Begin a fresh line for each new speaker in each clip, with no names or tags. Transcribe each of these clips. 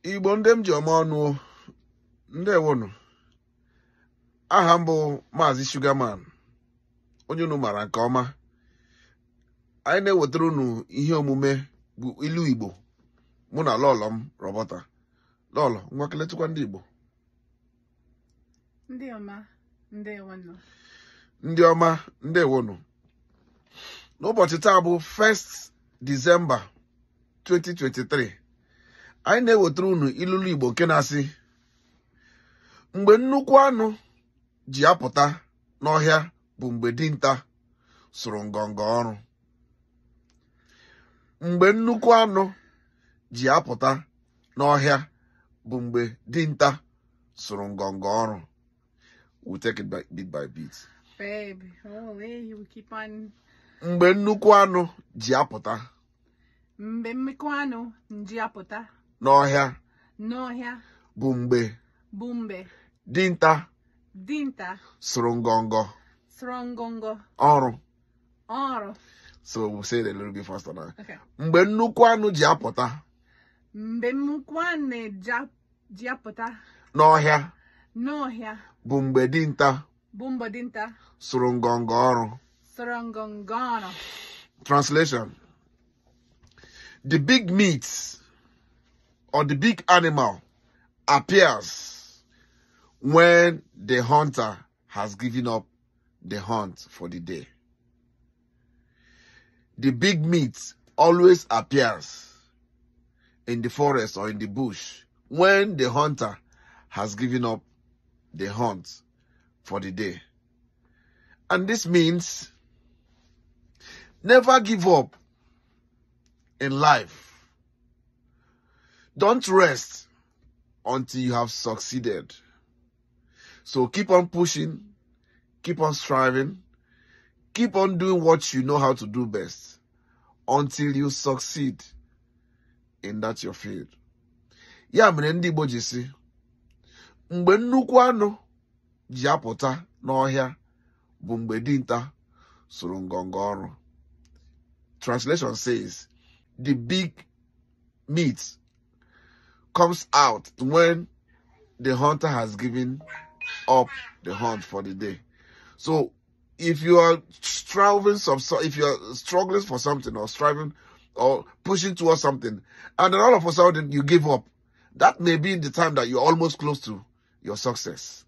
Igbo ndem ji ọma ọnụ ndewonu. Aha m bụ Maazị Sugarman, onye unu mara nke ọma. Anyị na-ewetara unu ihe omume bụ ilu Igbo mụ na lọlọ m Robota. Lọlọ, ngwa keletụkwa ndị Igbo.
Ndị ọma, ndewonu.
Ndị ọma, ndewonu. N'ụbọchị taa bụ 1st December 2023. Anyị na-ewetara unu ilulu Igbo nke na-asị: mgbe nnukwu anụ ji apụta n'ọhịa bụ mgbe dinta sụrụ ngọngọ ọrụ. Mgbe nnukwu anụ ji apụta n'ọhịa bụ mgbe dinta sụrụ ngọngọ ọrụ. We'll take it bit by bit.
Babe, you keep on.
Mgbe nnukwu anụ ji apụta
Mgbe nnukwu anụ ji apụta
n'ọhịa bụ mgbe dinta sụrụ ngọngọ ọrụ. So we'll say it a little bit faster now.
Okay.
Mgbe nnukwu anụ ji apụta n'ọhịa bụ mgbe dinta sụrụ ngọngọ ọrụ. Translation: the big meat or the big animal appears when the hunter has given up the hunt for the day. The big meat always appears in the forest or in the bush when the hunter has given up the hunt for the day. And this means never give up in life. Don't rest until you have succeeded. So keep on pushing, keep on striving, keep on doing what you know how to do best until you succeed in that your field. Ya mere ndị Igbo ji sị, mgbe nnukwu anụ ji apụta n'ọhịa bụ mgbe dinta sụrụ ngọngọ ọrụ. Translation says, the big meat comes out when the hunter has given up the hunt for the day. So if you are struggling for something or striving or pushing towards something, and then all of a sudden you give up, that may be the time that you're almost close to your success.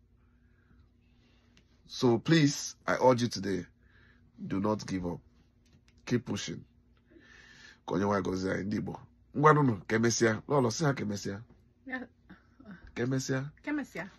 So please, I urge you today, do not give up. Keep pushing. Konye wa gozi ya ndị Igbo. Ngwa nunu, kemesia. Lolo, si ha kemesia.
Yeah.
Kemesia.
Kemesia.